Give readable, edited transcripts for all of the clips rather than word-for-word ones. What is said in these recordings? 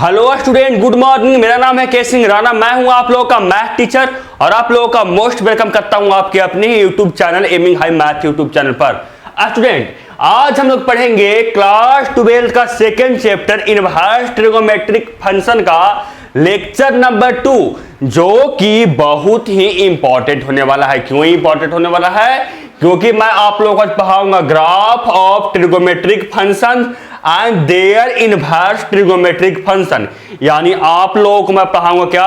Hello student, good morning. मेरा नाम है के सिंह राणा। मैं हूं आप लोगों का मैथ टीचर और आप लोगों का मोस्ट वेलकम करता हूं आपके अपने ही YouTube channel aiming high math YouTube channel पर। स्टूडेंट, आज हम लोग पढ़ेंगे क्लास 12 का second chapter inverse trigonometric function का लेक्चर नंबर 2, जो कि बहुत ही इंपॉर्टेंट होने वाला है। क्यों इंपॉर्टेंट होने वाला है? क्योंकि मैं आप लोगों को पढ़ाऊंगा graph of trigonometric function and their inverse trigonometric function. यानी आप लोगों को मैं पढ़ाऊंगा क्या?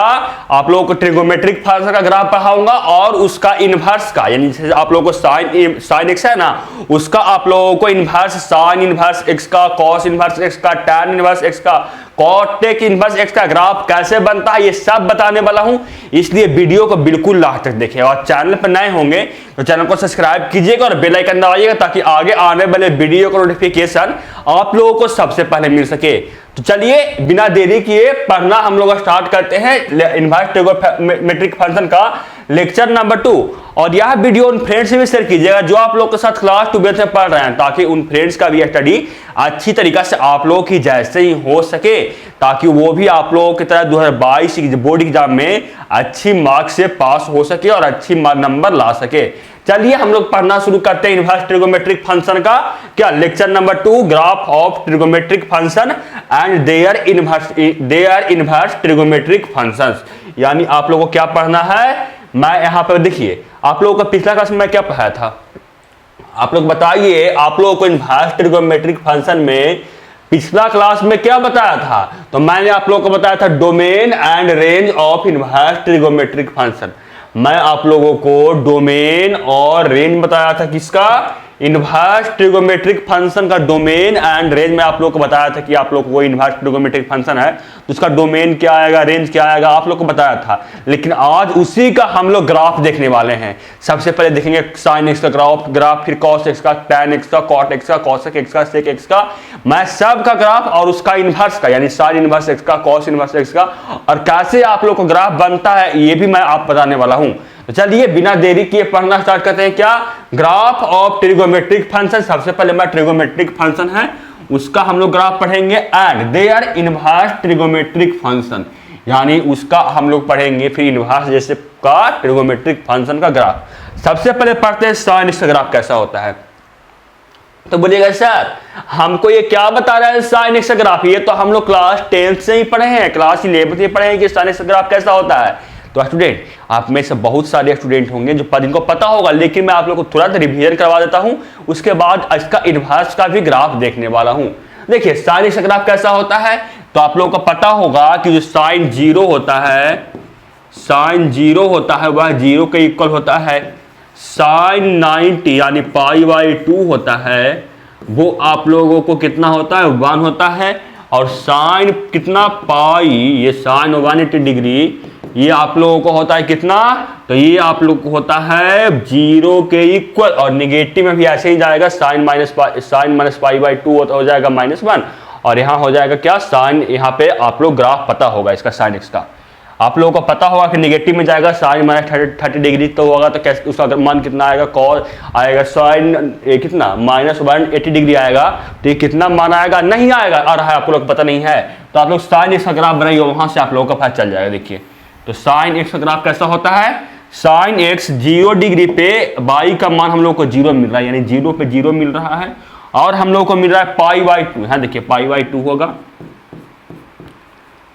आप लोगों को ट्रिगोमेट्रिक फंक्शन का ग्राफ पढ़ाऊंगा और उसका इनवर्स का, यानी जैसे आप लोगों को साइन एक्स है ना, उसका आप लोगों को इनवर्स साइन इनवर्स एक्स का, कॉस इनवर्स एक्स का, टैन इनवर्स एक्स का, कॉटेक इनवर्स एक्स का ग्राफ कैसे बनता है ये सब बताने वाला हूं। इसलिए वीडियो को बिल्कुल लास्ट तक देखें और चैनल पर नए होंगे तो चैनल को सब्सक्राइब कीजिएगा और बेल आइकन दबाइएगा ताकि आगे आने वाले वीडियो का नोटिफिकेशन आप लोगों को सबसे पहले मिल सके। तो चलिए बिना देरी किए पढ़ना हम लोग स्टार्ट करते हैं इनवर्स ट्रिगोमेट्रिक फंक्शन का लेक्चर नंबर 2। और यह वीडियो उन फ्रेंड्स से भी शेयर कीजिएगा जो आप लोग के साथ क्लास 12 में पढ़ रहे हैं, ताकि उन फ्रेंड्स का भी स्टडी अच्छी तरीका से आप लोगों की जैसे ही हो सके, ताकि वो भी आप लोगों की तरह 2022 बोर्ड एग्जाम में अच्छी मार्क्स से पास हो सके और अच्छी नंबर ला सके। चलिए हम लोग पढ़ना शुरू करते हैं इनवर्स ट्रिगोमेट्रिक फंक्शन का क्या lecture number 2, graph of trigonometric function and their inverse trigonometric functions. यानी आप लोगों को क्या पढ़ना है? मैं यहां पर देखिए, आप लोगों का पिछला क्लास में मैं क्या पढ़ाया था, आप लोग बताइए। आप लोगों को इनवर्स ट्रिगोमेट्रिक फंक्शन में पिछला क्लास में क्या बताया था? तो मैंने आप लोगों को बताया था domain and range of inverse trigonometric function. मैं आप लोगों को डोमेन और रेंज बताया था किसका? इनवर्स ट्रिगोमेट्रिक फंक्शन का डोमेन एंड रेंज में आप लोगों को बताया था कि आप लोगों को इनवर्स ट्रिगोमेट्रिक फंक्शन है तो उसका डोमेन क्या आएगा, रेंज क्या आएगा, आप लोग को बताया था। लेकिन आज उसी का हम लोग ग्राफ देखने वाले हैं। सबसे पहले देखेंगे साइन एक्स का ग्राफ, फिर कॉस एक्स का, टैन एक्स का, कॉट एक्स का, कॉसेक एक्स का, सेक एक्स का, मैं सब का ग्राफ और उसका इनवर्स का, यानी साइन इनवर्स एक्स का, कॉस इनवर्स एक्स का, और कैसे आप लोग को ग्राफ बनता है ये भी मैं आप बताने वाला हूं। तो चलिए बिना देरी किए पढ़ना स्टार्ट करते हैं क्या ग्राफ ऑफ ट्रिगोमेट्रिक फंक्शन। सबसे पहले मैं ट्रिगोमेट्रिक फंक्शन है उसका हम लोग ग्राफ पढ़ेंगे and their inverse trigonometric function, यानी उसका हम लोग पढ़ेंगे फिर इनवर्स जैसे का ट्रिगोमेट्रिक फंक्शन का ग्राफ। सबसे पहले पढ़ते हैं साइन एक्स का ग्राफ कैसा होता है। तो बोलिएगा सर हमको ये क्या बता रहा है साइन एक्स का ग्राफ? ये तो हम लोग क्लास 10 से ही पढ़े हैं, क्लास 11 से पढ़े हैं कि साइन एक्स का ग्राफ कैसा होता है। तो स्टूडेंट, आप में से बहुत सारे स्टूडेंट होंगे जो जिनको पता होगा, लेकिन मैं आप लोगों को तुरंत रिवीजन करवा देता हूं, उसके बाद इसका इनवर्स का भी ग्राफ देखने वाला हूं। देखिए साइन एक्स का ग्राफ कैसा होता है, तो आप लोगों को पता होगा कि जो साइन 0 होता है, साइन 0 होता है वह 0 के इक्वल होता है। साइन 90 यानी π/2 होता है वो आप लोगों को कितना होता है? 1 होता है। और साइन कितना पाई, ये साइन 180 डिग्री, ये आप लोगों को होता है कितना? तो ये आप लोग को होता है 0 के इक्वल। और निगेटिव में भी ऐसे ही जाएगा, साइन माइनस π/2 हो जाएगा -1। और यहाँ हो जाएगा क्या? साइन, यहाँ पे आप लोग ग्राफ पता होगा इसका साइन एक्स का, आप लोगों को पता होगा कि निगेटिव में जाएगा साइन -30 डिग्री तो होगा, तो कैसे उसका मान कितना आएगा? कॉस आएगा साइन कितना -180 डिग्री आएगा, तो ये कितना मान आएगा? नहीं आएगा, आ रहा है आप लोग को पता नहीं है। तो आप लोग साइन एक्स का ग्राफ बनाइए, वहां से आप लोगों का पता चल जाएगा। देखिए तो साइन एक्स का ग्राफ कैसा होता है? साइन एक्स 0 डिग्री पे बाई का मान हम लोग को 0 मिल रहा है, यानी 0 पे 0 मिल रहा है, और हम लोग को मिल रहा है π/2। हाँ देखिए π/2 होगा,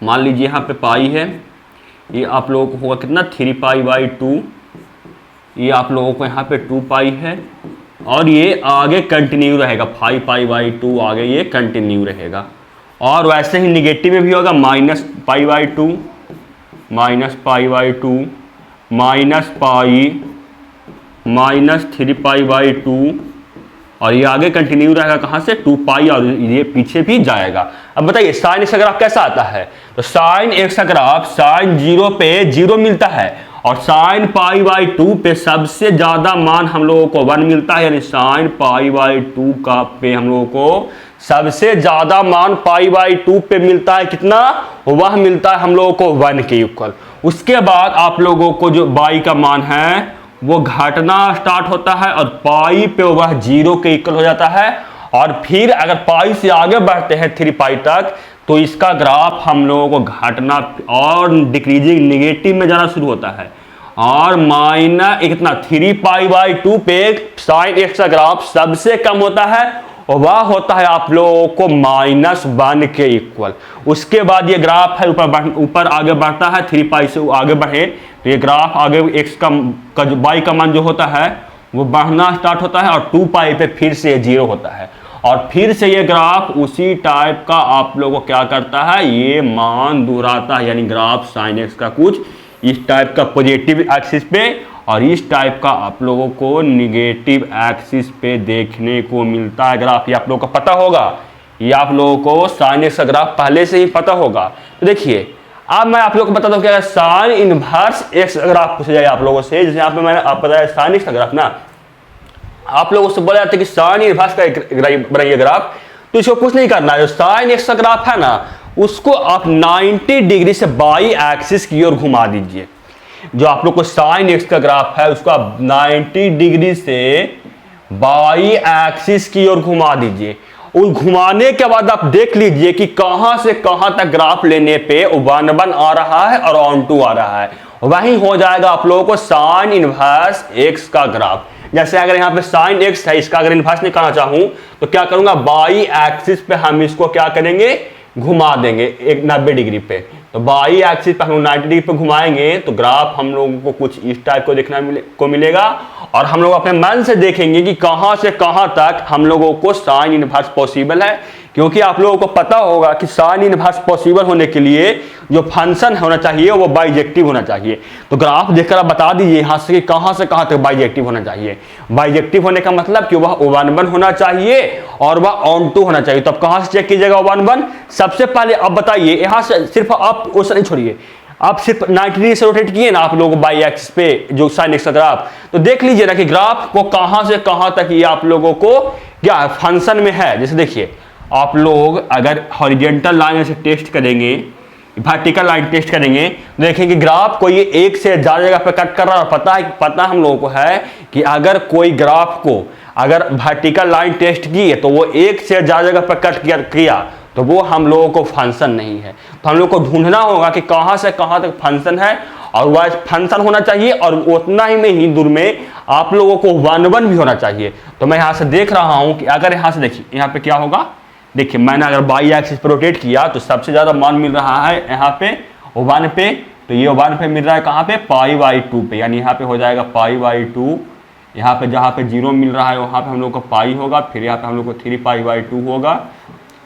मान लीजिए यहाँ पे पाई है, ये आप लोगों को होगा कितना? 3π/2। ये आप लोगों को यहाँ पे 2π है, और ये आगे कंटिन्यू रहेगा 5π/2, आगे ये कंटिन्यू रहेगा। और वैसे ही निगेटिव में भी होगा -π/2, -π/2, -3π/2, और ये आगे कंटिन्यू रहेगा कहां से? 2π, और ये पीछे भी जाएगा। अब बताइए साइन एक्स का ग्राफ कैसा आता है? तो साइन एक्स का ग्राफ साइन 0 पे 0 मिलता है, और साइन π/2 पे सबसे ज्यादा मान हम लोगों को 1 मिलता है, यानी साइन π/2 का पे हम लोगों को सबसे ज्यादा मान π/2 पे मिलता है कितना? वह मिलता है हम लोगों को 1 के इक्वल। उसके बाद आप लोगों को जो बाई का मान है वो घटना स्टार्ट होता है, और पाई पे वह 0 के इक्वल हो जाता है। और फिर अगर पाई से आगे बढ़ते हैं 3π तक, तो इसका ग्राफ हम लोगों को घटना और डिक्रीजिंग नेगेटिव में जाना शुरू होता है, और माइनस कितना 3π/2 पे साइन एक्स का ग्राफ सबसे कम होता है, और वह होता है आप लोगों को -1 के इक्वल। उसके बाद ये ग्राफ है ऊपर आगे बढ़ता है, 3π से आगे बढ़े तो ये ग्राफ आगे एक्स का y का मान जो होता है वो बढ़ना स्टार्ट होता है, और 2π पे फिर से 0 होता है, और फिर से ये ग्राफ उसी टाइप का आप लोगों को क्या करता है, ये मान दोहराता है, यानी ग्राफ साइन एक्स का कुछ इस टाइप का पॉजिटिव एक्सिस पे और इस टाइप का आप लोगों को निगेटिव एक्सिस पे देखने को मिलता है ग्राफ। ये आप लोगों को पता होगा, ये आप लोगों को साइन एक्स का ग्राफ पहले से ही पता होगा। तो देखिए अब मैं आप लोगों को बताता हूँ कि अगर साइन इनवर्स एक्स ग्राफ पूछा जाए आप लोगों से, जैसे यहाँ पे मैंने आप बताया साइन एक्स का ग्राफ ना, आप लोगों से बोला जाता है कि साइन इनवर्स का बनाइए ग्राफ, तो इसको कुछ नहीं करना है। जो साइन एक्स का ग्राफ है ना, उसको आप 90 डिग्री से बाई एक्सिस की ओर घुमा दीजिए। जो आप लोग को साइन एक्स का ग्राफ है उसको आप 90 डिग्री से बाई एक्सिस की ओर घुमा दीजिए। उस घुमाने के बाद आप देख लीजिए कि कहां से कहां तक ग्राफ लेने पे 1/1 आ रहा है और ऑन2 आ रहा है, वही हो जाएगा आप लोगों को साइन इनवर्स एक्स का ग्राफ। जैसे अगर यहाँ पे साइन एक्स है, इसका अगर इनवर्स निकालना चाहूं तो क्या करूंगा, बाई एक्सिस पे हम इसको क्या करेंगे, घुमा देंगे 90 डिग्री पे। तो बाई एक्सिस पे हम 90 डिग्री पे घुमाएंगे तो ग्राफ हम लोगों को कुछ इस टाइप को देखना को मिलेगा, और हम लोग अपने मन से देखेंगे कि कहां से कहां तक हम लोगों को साइन इनवर्स पॉसिबल है, क्योंकि आप लोगों को पता होगा कि साइन इनवर्स पॉसिबल होने के लिए जो फंक्शन होना चाहिए वो बाइजेक्टिव होना चाहिए। तो ग्राफ देखकर आप बता दीजिए यहाँ से कि कहां तक बाइजेक्टिव होना चाहिए। बाइजेक्टिव होने का मतलब कि वह 1/1 होना चाहिए और वह ऑन2 होना चाहिए। तो अब कहां से चेक कीजिएगा 1/1, सबसे पहले आप बताइए, यहाँ से सिर्फ आप क्वेश्चन नहीं छोड़िए, आप सिर्फ 90 डिग्री से रोटेट किए ना आप लोग बाई एक्सिस पे जो साइन एक्स का ग्राफ, तो देख लीजिए ना कि ग्राफ को कहां से कहां तक ये आप लोगों को क्या फंक्शन में है। जैसे देखिए आप लोग अगर हॉरिजॉन्टल लाइन से टेस्ट करेंगे, वर्टिकल लाइन टेस्ट करेंगे, देखेंगे ग्राफ को ये एक से ज्यादा जगह पे कट कर रहा है। पता हम लोगों को है कि अगर कोई ग्राफ को अगर वर्टिकल लाइन टेस्ट की है तो वो एक से ज्यादा जगह पे कट किया तो वो हम लोगों को फंक्शन नहीं है। तो हम लोग को ढूंढना होगा कि कहां से कहां तक फंक्शन है, और वह फंक्शन होना चाहिए और उतना ही में ही दूर में आप लोगों को 1/1 भी होना चाहिए। तो मैं यहां से देख रहा हूं कि अगर यहां से देखिए यहाँ पे क्या होगा, देखिए मैंने अगर बाई एक्सिस पर रोटेट किया तो सबसे ज्यादा मान मिल रहा है यहाँ पे 1 पे, तो ये 1 पे मिल रहा है कहाँ पे, π/2 पे, यानी यहाँ पे हो जाएगा π/2। यहाँ पे जहाँ पे 0 मिल रहा है वहाँ पे हम लोग को पाई होगा, फिर यहाँ पे हम लोग को 3π/2 होगा,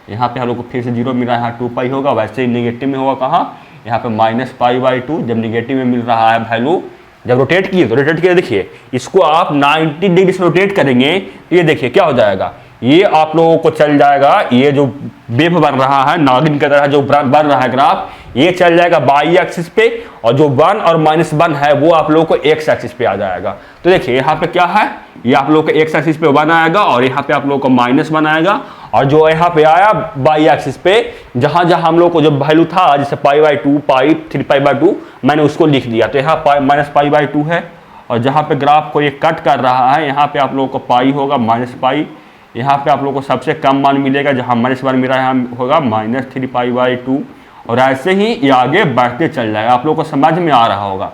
यहाँ पे हम लोग को फिर से 0 मिल रहा है, यहाँ 2π होगा। वैसे ही निगेटिव में होगा कहाँ, यहाँ पे -π/2। जब निगेटिव में मिल रहा है वैल्यू, जब रोटेट किए तो रोटेट किए, देखिए इसको आप 90 डिग्री से रोटेट करेंगे तो ये देखिए क्या हो जाएगा, ये आप लोगों को चल जाएगा, ये जो वेव बन रहा है नागिन की तरह जो बन रहा है ग्राफ, ये चल जाएगा बाई एक्सिस पे, और जो 1 और -1 है वो आप लोगों को एक्स एक्सिस पे आ जाएगा। तो देखिए यहाँ पे क्या है, ये आप लोगों को एक्स एक्सिस पे 1 आएगा और यहाँ पे आप लोगों को -1 आएगा, और जो यहाँ पे आया बाई एक्सिस पे जहां जहां हम लोग को जो वैल्यू था जैसे π/2 3π/2 मैंने उसको लिख दिया, तो यहाँ -π/2 है, और जहाँ पे ग्राफ को ये कट कर रहा है यहाँ पे आप लोगों को पाई होगा -π, यहाँ पे आप लोगों को सबसे कम मान मिलेगा, जहाँ -1 मिला है होगा -3π/2, और ऐसे ही ये आगे बढ़ते चल जाएगा। आप लोगों को समझ में आ रहा होगा,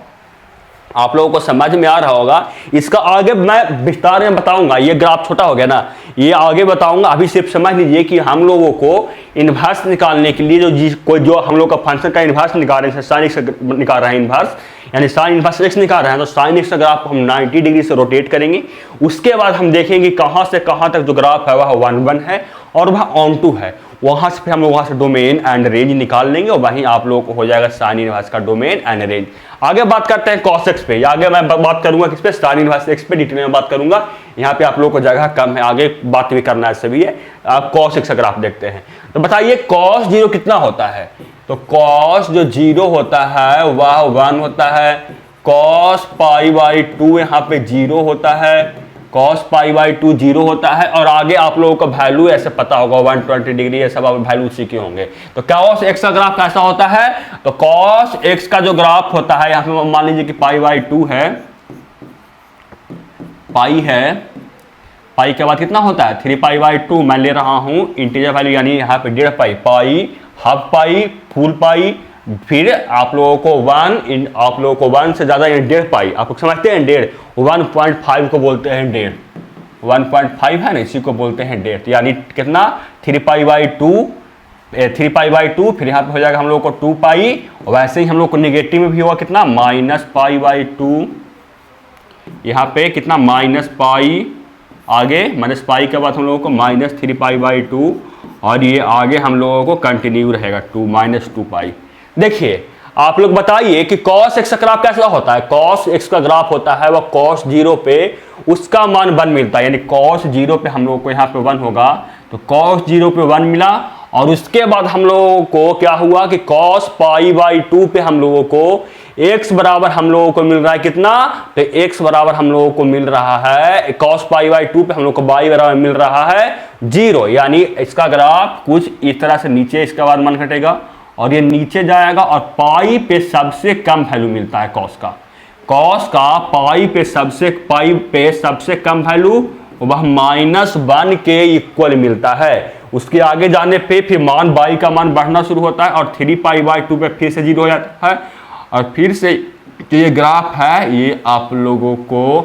आप लोगों को समझ में आ रहा होगा। इसका आगे मैं विस्तार में बताऊंगा, ये ग्राफ छोटा हो गया ना, ये आगे बताऊंगा। अभी सिर्फ समझ लीजिए कि हम लोगों को इनवर्स निकालने के लिए जो हम लोग का फंक्शन का इनवर्स निकाल रहे हैं, साइन एक्स निकाल रहे हैं इनवर्स, यानी साइन इनवर्स एक्स निकाल रहे हैं, तो साइन एक्स का ग्राफ हम 90 डिग्री से रोटेट करेंगे। उसके बाद हम देखेंगे कहां से कहां तक जो ग्राफ है वह 1/1 है और वह ऑन2 है, वहां से फिर हम लोग वहां से डोमेन एंड रेंज निकाल लेंगे, और वहीं आप लोगों को हो जाएगा साइन इनवर्स का डोमेन एंड रेंज। आगे बात करते हैं कॉस एक्स पे, आगे मैं बात करूंगा किस पे, साइन इनवर्स एक्स पे डिटेल में बात करूंगा। यहाँ पे आप लोगों को जगह कम है, आगे बात भी करना है सभी है। आप कॉस एक्स का ग्राफ देखते हैं, तो बताइए कॉस 0 कितना होता है, तो कॉस जो 0 होता है वह 1 होता है, कॉस π/2 यहाँ पे 0 होता है, cos π/2 0 होता है, और आगे आप लोगों को वैल्यू ऐसे पता होगा 120 डिग्री, ये सब वैल्यू सीखे होंगे। तो cos x का ग्राफ कैसा होता है, तो cos x का जो ग्राफ होता है, यहाँ पे मान लीजिए कि π/2 है, पाई है, पाई के बाद कितना होता है 3π/2, मैं ले रहा हूं इंटीजर वैल्यू, यानी यहाँ पे 1.5 पाई हाफ पाई, फुल पाई, फिर आप लोगों को आप लोगों को 1 से ज़्यादा यानी 1.5 पाई, आप लोग समझते हैं 1.5, 1.5 को बोलते हैं 1.5, 1.5 है ना, इसी को बोलते हैं 1.5, यानी कितना 3 पाई बाई 2, 3 पाई बाई 2, फिर यहाँ पे हो जाएगा हम लोग को 2 पाई, और वैसे ही हम लोग को निगेटिव में भी होगा कितना माइनस पाई बाई 2, यहाँ पे कितना माइनस पाई, आगे माइनस पाई के बाद हम लोगों को माइनस 3 पाई बाई 2, और ये आगे हम लोगों को कंटिन्यू रहेगा 2 माइनस 2 पाई। देखिए आप लोग बताइए कि cos x का ग्राफ कैसा होता है। cos x का ग्राफ होता है वह cos 0 पे उसका मान 1 मिलता है, यानी cos 0 पे हम लोगों को यहाँ पे 1 होगा, तो cos 0 पे 1 मिला, और उसके बाद हम लोगों को क्या हुआ कि cos पाई बाई 2 पे हम लोगों को x बराबर हम लोगों को मिल रहा है कितना, तो x बराबर हम लोगों को मिल रहा है cos पाई बाई 2 पे हम लोग को y बराबर मिल रहा है 0, यानी इसका ग्राफ कुछ इस तरह से नीचे इसके बाद मान घटेगा और ये नीचे जाएगा, और पाई पे सबसे कम वैल्यू मिलता है cos का पाई पे सबसे कम वैल्यू वह -1 के इक्वल मिलता है। उसके आगे जाने पे फिर मान y का मान बढ़ना शुरू होता है, और 3 पाई बाई 2 पे फिर से 0 हो जाता है, और फिर से जो ये ग्राफ है ये आप लोगों को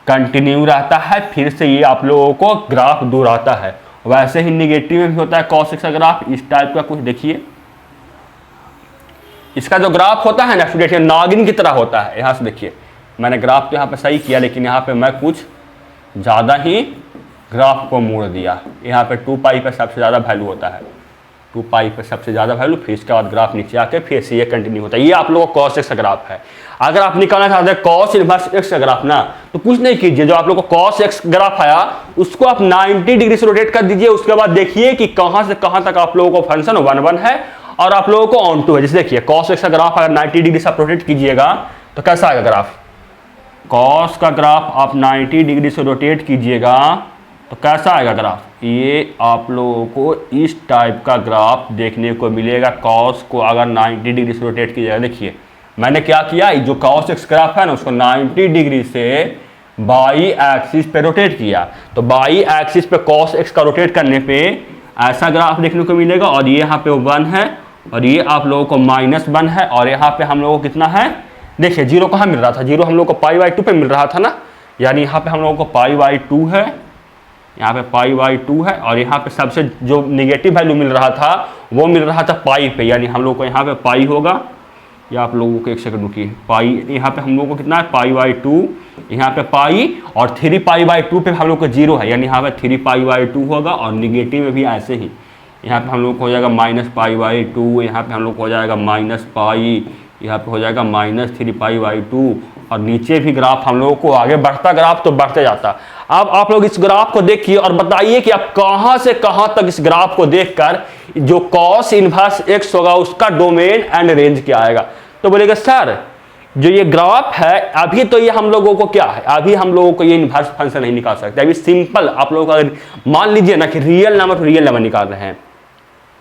कंटिन्यू रहता है, फिर से ये आप लोगों को ग्राफ दूर आता है। वैसे ही निगेटिव में भी होता है cos x का ग्राफ इस टाइप का कुछ, देखिए इसका जो ग्राफ होता है ना स्टूडेंट, नागिन की तरह होता है। यहाँ से देखिए मैंने ग्राफ तो यहाँ पे सही किया, लेकिन यहाँ पे मैं कुछ ज़्यादा ही ग्राफ को मोड़ दिया। यहाँ पे 2 पाई पे सबसे ज़्यादा वैल्यू होता है, 2 पाई पे सबसे ज़्यादा वैल्यू, फिर इसके बाद ग्राफ नीचे आके फिर से ये कंटिन्यू होता है। ये आप लोगों को cos x का ग्राफ है। अगर आप निकालना चाहते हैं cos इनवर्स x का ग्राफ ना, तो कुछ नहीं कीजिए, जो आप लोग को cos x ग्राफ आया उसको आप 90 डिग्री से रोटेट कर दीजिए। उसके बाद देखिए कि कहाँ से कहाँ तक आप लोगों को फंक्शन 1 है और आप लोगों को ऑन टू है। जैसे देखिए cos x का ग्राफ अगर 90 डिग्री से आप रोटेट कीजिएगा तो कैसा आएगा ग्राफ, cos का ग्राफ आप 90 डिग्री से रोटेट कीजिएगा तो कैसा आएगा ग्राफ, ये आप लोगों को इस टाइप का ग्राफ देखने को मिलेगा। cos को अगर 90 डिग्री से रोटेट कीजिएगा, देखिए मैंने क्या किया, जो cos x ग्राफ है ना उसको 90 डिग्री से बाई एक्सिस पे रोटेट किया, तो बाई एक्सिस पे cos x का रोटेट करने पे ऐसा ग्राफ देखने को मिलेगा, और ये यहाँ पे 1 है, और ये आप लोगों को -1 है, और यहाँ पे हम लोगों को कितना है, देखिए 0 कहाँ मिल रहा था, 0 हम लोग को पाई बाई 2 पे मिल रहा था ना, यानी यहाँ पे हम लोगों को पाई बाई 2 है, यहाँ पे पाई बाई 2 है, और यहाँ पे सबसे जो निगेटिव वैल्यू मिल रहा था वो मिल रहा था पाई पे, यानी हम लोग को यहाँ पे पाई होगा, या आप लोगों को एक सेकंड रुकिए, पाई यहाँ पे हम लोग को कितना है पाई बाई 2, यहाँ पे पाई, और 3 पाई बाई 2 पे हम लोग को 0 है, यानी यहाँ पे 3 पाई बाई 2 होगा, और निगेटिव में भी ऐसे ही यहाँ पे हम लोग को हो जाएगा -पाई बाई 2, यहाँ पे हम लोग को हो जाएगा -पाई, यहाँ पे हो जाएगा -3 पाई बाई 2, और नीचे भी ग्राफ हम लोगों को आगे बढ़ता ग्राफ तो बढ़ते जाता। अब आप लोग इस ग्राफ को देखिए और बताइए कि आप कहाँ से कहाँ तक इस ग्राफ को देखकर जो cos इनवर्स x होगा उसका डोमेन एंड रेंज क्या आएगा। तो बोलेगा सर जो ये ग्राफ है अभी तो ये हम लोगों को क्या है, अभी हम लोगों को ये इनवर्स फंक्शन नहीं निकाल सकते। अभी सिंपल आप लोग अगर मान लीजिए ना कि real number two real number निकाल रहे हैं,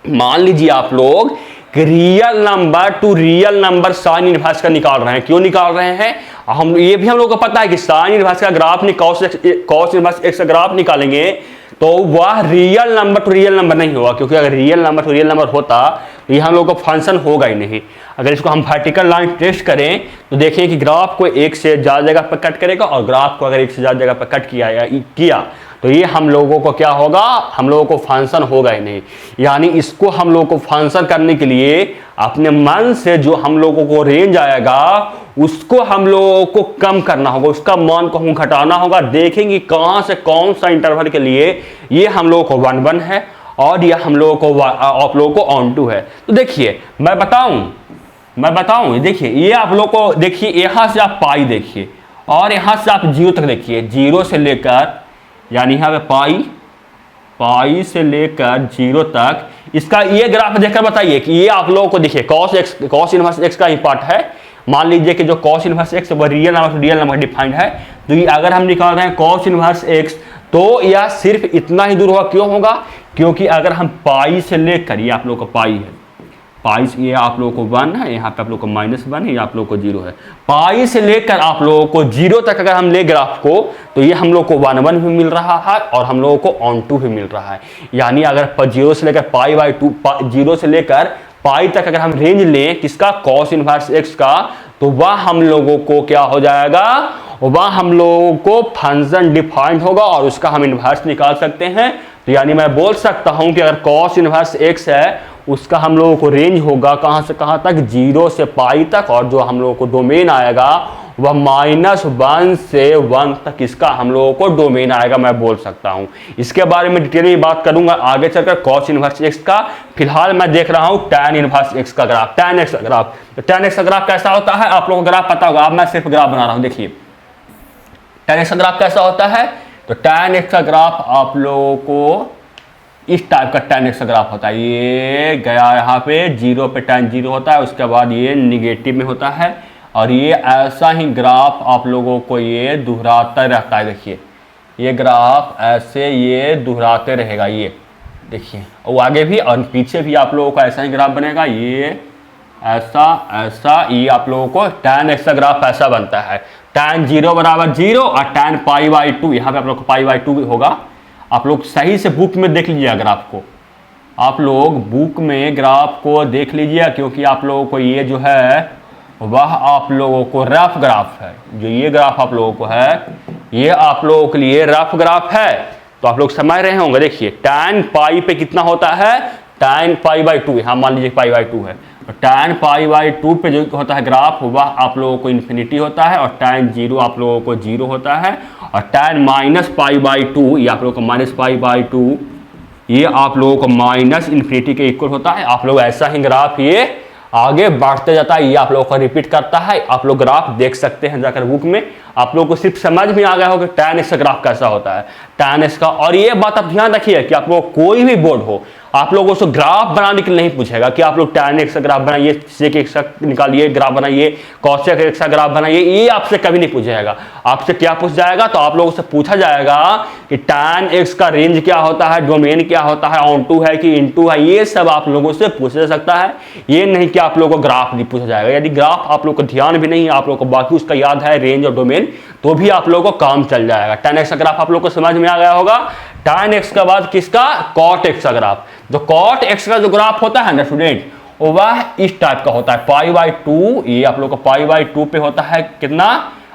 मान लीजिए आप लोग कि real number two real number sine inverse का निकाल रहे हैं। क्यों निकाल रहे हैं, हम ये भी हम लोग को पता है कि साइन इनवर्स का ग्राफ cos इनवर्स x का ग्राफ निकालेंगे तो वह real number two real number नहीं होगा, क्योंकि अगर real number two real number होता तो ये हम लोग को फंक्शन होगा ही नहीं। अगर इसको हम वर्टिकल लाइन टेस्ट करें तो देखें कि ग्राफ को एक से ज़्यादा जगह पर कट करेगा, और ग्राफ को अगर एक से ज़्यादा जगह पर कट किया तो ये हम लोगों को क्या होगा, हम लोगों को फंक्शन होगा ही नहीं। यानी इसको हम लोगों को फंक्शन करने के लिए अपने मन से जो हम लोगों को रेंज आएगा उसको हम लोगों को कम करना होगा, उसका मान को हम घटाना होगा। देखेंगे कहाँ से कौन सा इंटरवल के लिए ये हम लोगों को 1 है और यह हम लोगों को आप लोगों को ऑन टू है। तो देखिए मैं बताऊं देखिए ये आप लोग को देखिए, यहाँ से आप पाई देखिए और यहाँ से आप 0 तक देखिए, 0 से लेकर यानी यहाँ पे पाई से लेकर 0 तक इसका ये ग्राफ देखकर बताइए कि ये आप लोगों को देखिए cos इनवर्स x का ही पार्ट है। मान लीजिए कि जो cos इनवर्स x वो रियल नंबर डिफाइंड है, तो ये अगर हम निकाल रहे हैं cos इनवर्स x तो यह सिर्फ इतना ही दूर होगा। क्यों होगा, क्योंकि अगर हम पाई से लेकर, ये आप लोग का पाई है, पाई से ये आप लोगों को 1 है, यहाँ पे आप लोगों को -1 है, ये आप लोगों को 0 है। पाई से लेकर आप लोगों को 0 तक अगर हम ले ग्राफ को तो ये हम लोग को 1 भी मिल रहा है और हम लोगों को ऑन टू भी मिल रहा है। यानी अगर 0 से लेकर π/2 0 से लेकर पाई तक अगर हम रेंज लें किसका, cos इनवर्स x का, तो वह हम लोगों को क्या हो जाएगा, वह हम लोगों को फंक्शन डिफाइंड होगा और उसका हम इनवर्स निकाल सकते हैं। तो यानी मैं बोल सकता हूं कि अगर cos इनवर्स x है उसका हम लोगों को रेंज होगा कहां से कहां तक, 0 से पाई तक, और जो हम लोगों को डोमेन आएगा वह -1 से 1 तक इसका हम लोगों को डोमेन आएगा, मैं बोल सकता हूं। इसके बारे में डिटेल में बात करूंगा आगे चलकर cos इनवर्स x का। फिलहाल मैं देख रहा हूं tan इनवर्स x का ग्राफ, tan x का ग्राफ। तो tan x का ग्राफ कैसा होता है आप लोगों को ग्राफ पता होगा, अब मैं सिर्फ ग्राफ बना रहा हूं। देखिए tan x का ग्राफ कैसा होता है, तो tan x का ग्राफ आप लोगों को इस टाइप का tan x का ग्राफ होता है। ये गया यहाँ पे 0 पे tan 0 होता है, उसके बाद ये निगेटिव में होता है और ये ऐसा ही ग्राफ आप लोगों को ये दोहराता रहता है। देखिए ये ग्राफ ऐसे ये दोहराते रहेगा, ये देखिए, और आगे भी और पीछे भी आप लोगों का ऐसा ही ग्राफ बनेगा, ये ऐसा ऐसा, ये आप लोगों को tan x का ग्राफ ऐसा बनता है। tan 0 बराबर 0 और tan π/2, यहाँ पे आप लोग को π/2 होगा। आप लोग सही से बुक में देख लीजिए ग्राफ को, आप लोग बुक में ग्राफ को देख लीजिए, क्योंकि आप लोगों को ये जो है वह आप लोगों को रफ ग्राफ है। जो ये ग्राफ आप लोगों को है ये आप लोगों के लिए रफ ग्राफ है। तो आप लोग समझ रहे होंगे। देखिए tan पाई पे कितना होता है, tan π/2, यहाँ मान लीजिए π/2 है, तो tan π/2 पे जो होता है ग्राफ वह आप लोगों को इन्फिनिटी होता है और tan 0 आप लोगों को 0 होता है और tan -π/2 ये आप लोगों को -π/2 ये आप लोगों को -इन्फिनिटी के इक्वल होता है। आप लोग ऐसा ही ग्राफ ये आगे बढ़ते जाता है, ये आप लोगों को रिपीट करता है। आप लोग ग्राफ देख सकते हैं जाकर बुक में, आप लोगों को सिर्फ समझ में आ गया हो कि tan x का ग्राफ कैसा होता है, tan x का। और ये बात आप ध्यान रखिए कि आप लोग कोई भी बोर्ड हो आप लोगों से ग्राफ बनाने के लिए नहीं पूछेगा कि आप लोग tan x का ग्राफ बनाइए, sec x का निकालिए ग्राफ बनाइए, cos x का ग्राफ बनाइए, ये आपसे कभी नहीं पूछेगा। आपसे क्या पूछ जाएगा, तो आप लोगों से पूछा जाएगा कि tan x का रेंज क्या होता है, डोमेन क्या होता है, ऑन टू है कि इनटू है, ये सब आप लोगों से पूछा जा सकता है। ये नहीं कि आप लोगों को ग्राफ नहीं पूछा जाएगा। यदि ग्राफ आप लोग को ध्यान भी नहीं है, आप लोग को बाकी उसका याद है रेंज और डोमेन, तो भी आप लोगों को काम चल जाएगा। tan x का ग्राफ आप लोग को समझ में आ गया होगा। tan x के बाद किसका, cot x का ग्राफ। तो cot x का जो ग्राफ होता है ना स्टूडेंट, वह इस टाइप का होता है π/2, ये आप लोग को π/2 पे होता है कितना,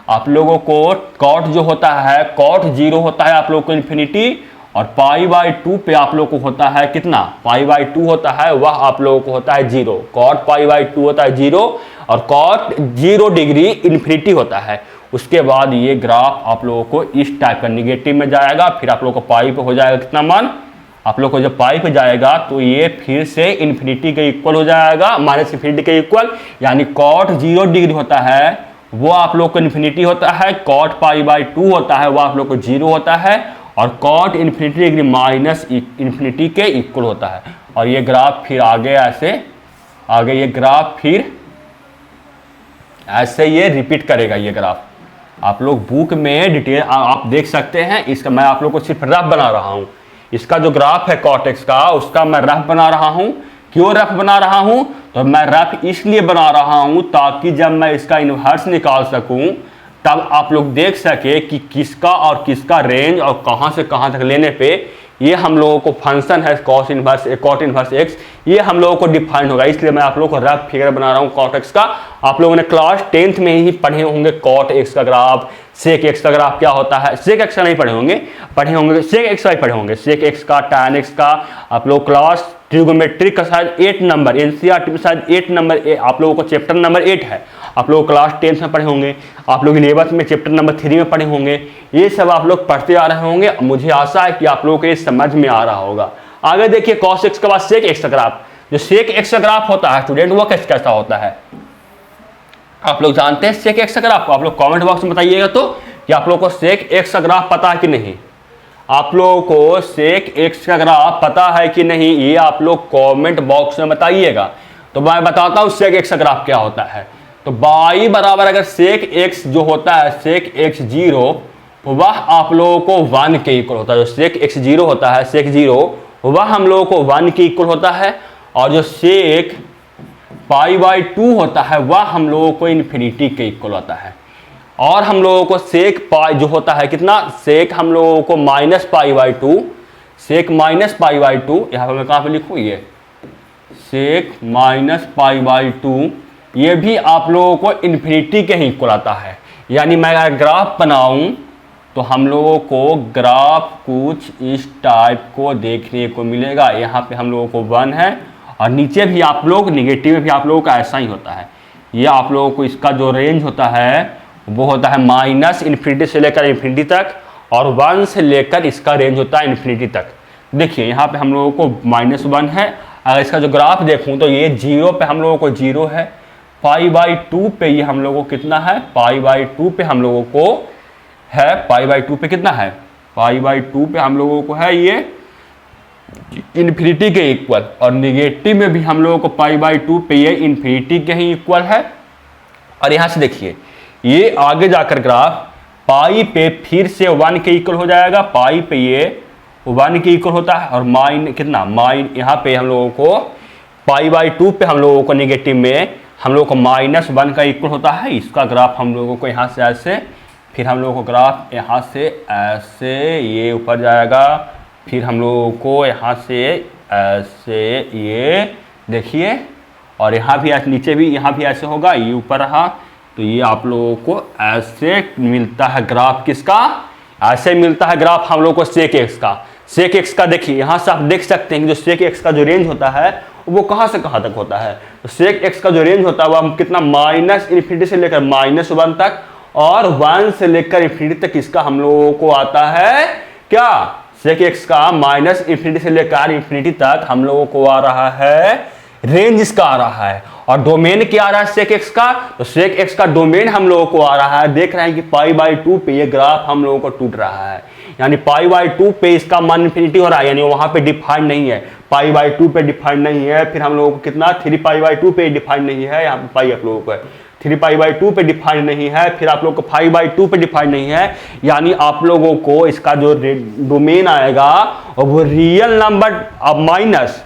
आप लोगों को cot जो होता है cot 0 होता है आप लोग को इन्फिनिटी और π/2 पे आप लोग को होता है कितना, π/2 होता है वह आप लोगों को होता है 0। cot π/2 होता है 0 और cot 0 डिग्री इन्फिनिटी होता है। उसके बाद ये ग्राफ आप लोगों को इस टाइप का निगेटिव में जाएगा, फिर आप लोगों को पाई पे हो जाएगा कितना मान, आप लोग को जब पाई पे जाएगा तो ये फिर से इन्फिनिटी के इक्वल हो जाएगा, -इन्फिनिटी के इक्वल। यानी cot 0 डिग्री होता है वो आप लोग को इन्फिनिटी होता है, cot π/2 होता है वो आप लोग को 0 होता है और cot इन्फिनिटी डिग्री -इन्फिनिटी के इक्वल होता है। और ये ग्राफ फिर आगे ऐसे आगे ये ग्राफ फिर ऐसे ये रिपीट करेगा। ये ग्राफ आप लोग बुक में डिटेल आप देख सकते हैं। इसका मैं आप लोग को सिर्फ रफ बना रहा हूं। इसका जो ग्राफ है cot x का उसका मैं रफ बना रहा हूं। क्यों रफ बना रहा हूं, तो मैं रफ इसलिए बना रहा हूं ताकि जब मैं इसका इन्वर्स निकाल सकूं तब आप लोग देख सके कि किसका और किसका रेंज और कहां से कहां तक लेने पे ये हम लोगों को फंक्शन है cot इनवर्स x, ये हम लोगों को डिफाइन होगा। इसलिए मैं आप लोगों को रफ फिगर बना रहा हूँ cot x का। आप लोगों ने क्लास 10th में ही पढ़े होंगे cot x का ग्राफ, sec x का ग्राफ क्या होता है। sec x का नहीं पढ़े होंगे sec x का ही पढ़े होंगे, sec x का, tan x का। आप लोग क्लास ट्रिगोमेट्रिक का शायद 8 नंबर, एनसीईआरटी में शायद 8 नंबर आप लोगों को चैप्टर नंबर 8 है, आप लोग क्लास 10th में पढ़े होंगे। आप लोग 11th में चैप्टर नंबर 3 में पढ़े होंगे। ये सब आप लोग पढ़ते आ रहे होंगे। मुझे आशा है कि आप लोगों को ये समझ में आ रहा होगा। आगे देखिए cos x के बाद sec x का ग्राफ। जो sec x का ग्राफ होता है स्टूडेंट वो कैसा होता है, आप लोग जानते हैं sec x का ग्राफ। आप लोग कमेंट बॉक्स में बताइएगा तो कि आप लोग को sec x का ग्राफ पता है कि नहीं। आप लोगों को sec x का ग्राफ पता है कि नहीं, ये आप लोग कमेंट बॉक्स में बताइएगा। तो मैं बताता हूँ sec x का ग्राफ क्या होता है। तो y बराबर अगर sec x जो होता है sec x 0 वह आप लोगों को 1 के इक्वल होता है। जो sec x 0 होता है sec 0 वह हम लोगों को 1 के इक्वल होता है और जो sec π/2 होता है वह हम लोगों को इन्फिनिटी के इक्वल होता है। और हम लोगों को सेक पाई जो होता है कितना, सेक हम लोगों को -π/2, सेक -π/2, यहाँ पर मैं कहाँ पे लिखूँ, ये सेक -π/2, ये भी आप लोगों को इन्फिनिटी के ही इक्वल आता है। यानी मैं अगर ग्राफ बनाऊं तो हम लोगों को ग्राफ कुछ इस टाइप को देखने को मिलेगा। यहाँ पे हम लोगों को 1 है और नीचे भी आप लोग निगेटिव में भी आप लोगों का ऐसा ही होता है। ये आप लोगों को इसका जो रेंज होता है वो होता है -इन्फिनिटी से लेकर इन्फिनिटी तक, और 1 से लेकर इसका रेंज होता है इन्फिनिटी तक। देखिए यहाँ पे हम लोगों को -1 है। अगर इसका जो ग्राफ देखूँ तो ये 0 पे हम लोगों को 0 है, π/2 पे ये हम लोगों को कितना है, π/2 पे हम लोगों को है, π/2 पे कितना है, π/2 पे हम लोगों को है ये इन्फिनिटी के इक्वल, और निगेटिव में भी हम लोगों को π/2 पे ये इन्फिनिटी के ही इक्वल है। और यहाँ से देखिए ये आगे जाकर ग्राफ पाई पे फिर से 1 के इक्वल हो जाएगा, पाई पे ये 1 के इक्वल होता है, और माइन कितना, माइन यहाँ पे हम लोगों को π/2 पे हम लोगों को निगेटिव में हम लोगों को -1 का इक्वल होता है। इसका ग्राफ हम लोगों को यहाँ से ऐसे, फिर हम लोगों को ग्राफ यहाँ से ऐसे ये ऊपर जाएगा, फिर हम लोगों को यहाँ से ऐसे ये देखिए, और यहाँ भी ऐसे, नीचे भी यहाँ भी ऐसे होगा, ये ऊपर रहा, तो ये आप लोगों को ऐसे मिलता है ग्राफ किसका, ऐसे मिलता है ग्राफ हम लोगों को सेक एक्स का। सेक एक्स का देखिए यहाँ से आप देख सकते हैं कि जो सेक एक्स का जो रेंज होता है वो कहाँ से कहाँ तक होता है। तो सेक एक्स का जो रेंज होता है वह कितना, -इन्फिनिटी से लेकर -1 तक, और 1 से लेकर इन्फिनिटी तक इसका हम लोगों को आता है क्या, सेक एक्स का -इन्फिनिटी से लेकर इन्फिनिटी तक हम लोगों को आ रहा है रेंज इसका आ रहा है। और डोमेन क्या आ रहा है सेक एक्स का, तो सेक एक्स का डोमेन हम लोगों को आ रहा है, देख रहे हैं कि π/2 पे ये ग्राफ हम लोगों को टूट रहा है, यानी π/2 पे इसका मान इन्फिनिटी हो रहा है, यानी वहां पे डिफाइंड नहीं है, π/2 पे डिफाइंड नहीं है। फिर हम लोगों को कितना 3π/2 पे डिफाइंड नहीं है, यहाँ पे पाई आप लोगों को है, 3π/2 पे डिफाइंड नहीं है, फिर आप लोगों को 5/2 पे डिफाइंड नहीं है। यानी आप लोगों को इसका जो डोमेन आएगा वो रियल नंबर अब माइनस